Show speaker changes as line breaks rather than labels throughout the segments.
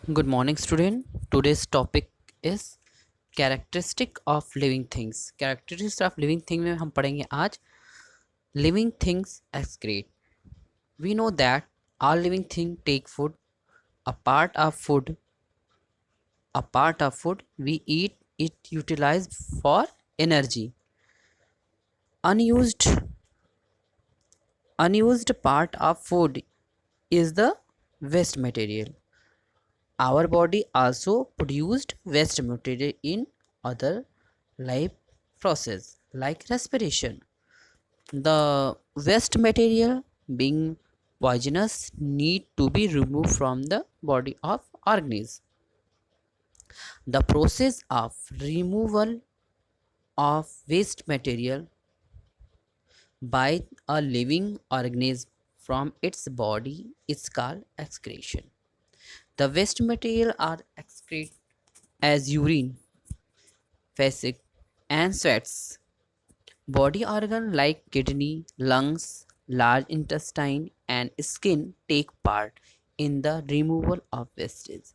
Good morning, student. Today's topic is characteristic of living things. Characteristics of living thing में हम पढ़ेंगे आज living things excrete. We know that all living things take food. A part of food, a part of food we eat it utilized for energy. Unused unused part of food is the waste material. Our body also produced waste material in other life process like respiration. The waste material being poisonous need to be removed from the body of organism. The process of removal of waste material by a living organism from its body is called excretion. The waste material are excreted as urine, feces, and sweats. Body organ like kidney, lungs, large intestine, and skin take part in the removal of wastage.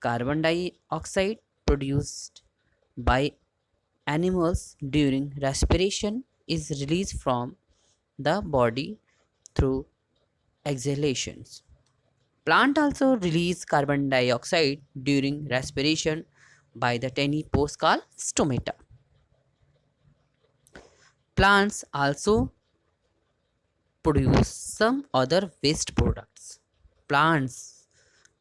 Carbon dioxide produced by animals during respiration is released from the body through exhalations. Plant also release carbon dioxide during respiration by the tiny pores called stomata. Plants also produce some other waste products. Plants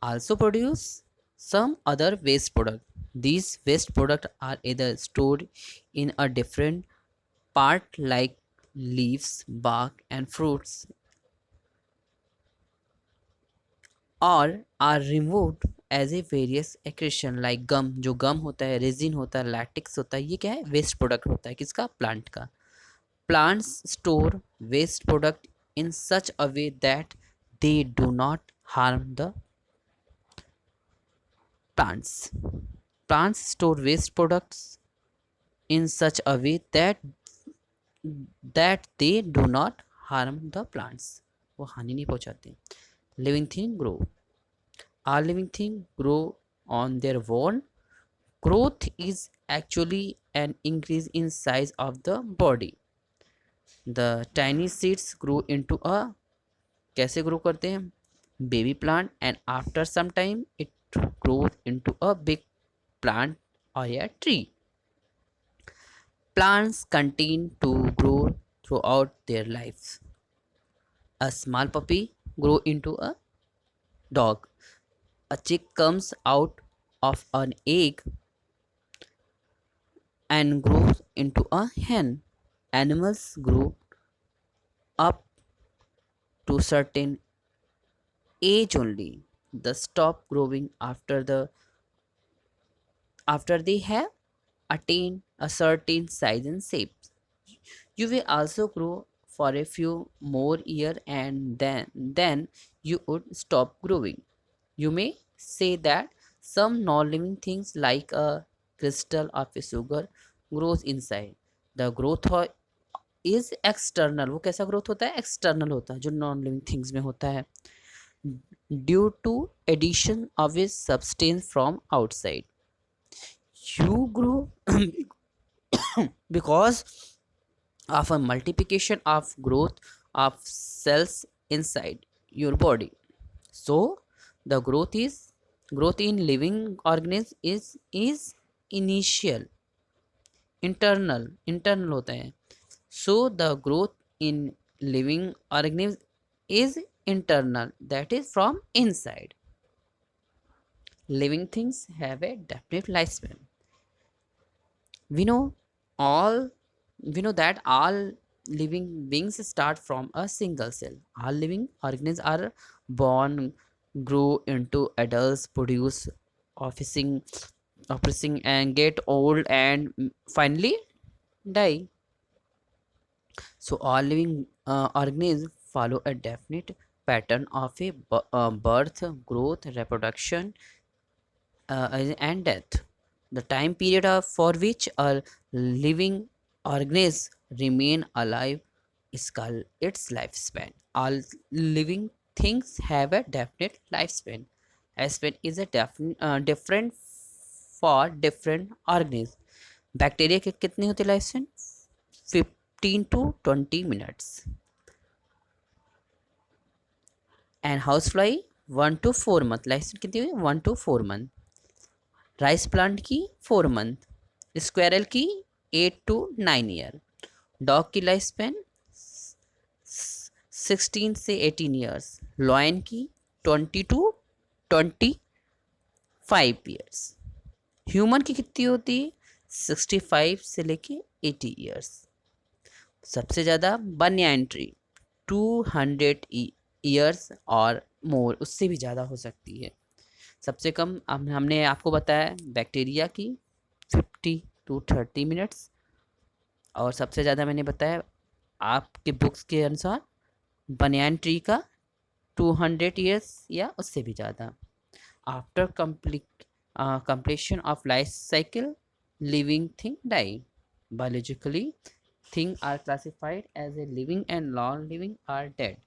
also produce some other waste product. These waste products are either stored in a different part like leaves, bark and fruits और are removed as a various accretion like gum जो gum होता है resin होता है lattice होता है ये क्या है वेस्ट प्रोडक्ट होता है किसका प्लांट का plants store waste product in such a way that they do not harm the plants. Plants store waste products in such a way that they do not harm the plants. वो हानि नहीं पहुंचाते. Living thing grow. All living thing grow on their own. Growth is actually an increase in size of the body. The tiny seeds grow into a कैसे grow करते हैं baby plant and after some time it growth into a big plant और या tree plants continue to grow throughout their lives. A small puppy grow into a dog. A chick comes out of an egg and grows into a hen. Animals grow up to certain age only. They stop growing after they have attained a certain size and shape. You will also grow for a few more years and then you would stop growing. You may say that some non-living things like a crystal of a sugar grows inside. The is external. वो कैसा growth होता है external होता है जो non living things में होता है due to addition of a substance from outside you grow because of a multiplication of growth of cells inside your body. So the growth in living organism is initial internal होता है. So the growth in living organism is internal, that is from inside. Living things have a definite lifespan. We know all we know that all living beings start from a single cell. All living organisms are born, grow into adults, produce officing, oppressing, and get old and finally die. So all living organisms follow a definite pattern of a birth, growth, reproduction, and death. The time period for which a living organism remain alive is called its lifespan. All living things have a definite lifespan. Lifespan is a different for different organisms. Bacteria के कितनी होती है life span? 15 to 20 minutes. And house fly 1 to 4 month. Life span कितनी हुई? 1 to 4 month. Rice plant की 4 month. Squirrel की 8 to 9 year. Dog की life span 16 से 18 years. लॉयन की 20 to 25 years. ह्यूमन की कितनी होती है? 65 से लेके 80 years. सबसे ज़्यादा बनियान ट्री 200 years और मोर, उससे भी ज़्यादा हो सकती है. सबसे कम हमने आपको बताया बैक्टीरिया की 50 to 30 minutes, और सबसे ज़्यादा मैंने बताया आपके बुक्स के अनुसार बनियान ट्री का 200 years या उससे भी ज़्यादा. After completion of life cycle, living thing die. Biologically, things are classified as a living and non-living are dead.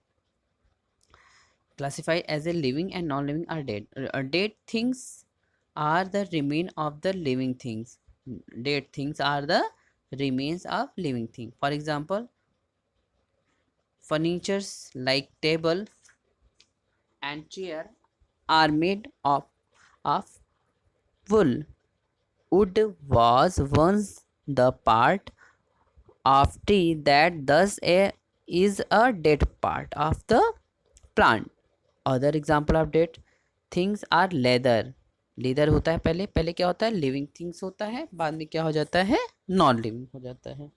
Classified as a living and non-living are dead. Dead things are the remain of the living things. Dead things are the remains of living thing. For example, furnitures like table and chair are made of wool. Wood was once the part of tree that thus is a dead part of the plant. Other example of dead things are leather. Leather होता है पहले क्या होता है? Living things होता है, बाद में क्या हो जाता है? नॉन लिविंग हो जाता है.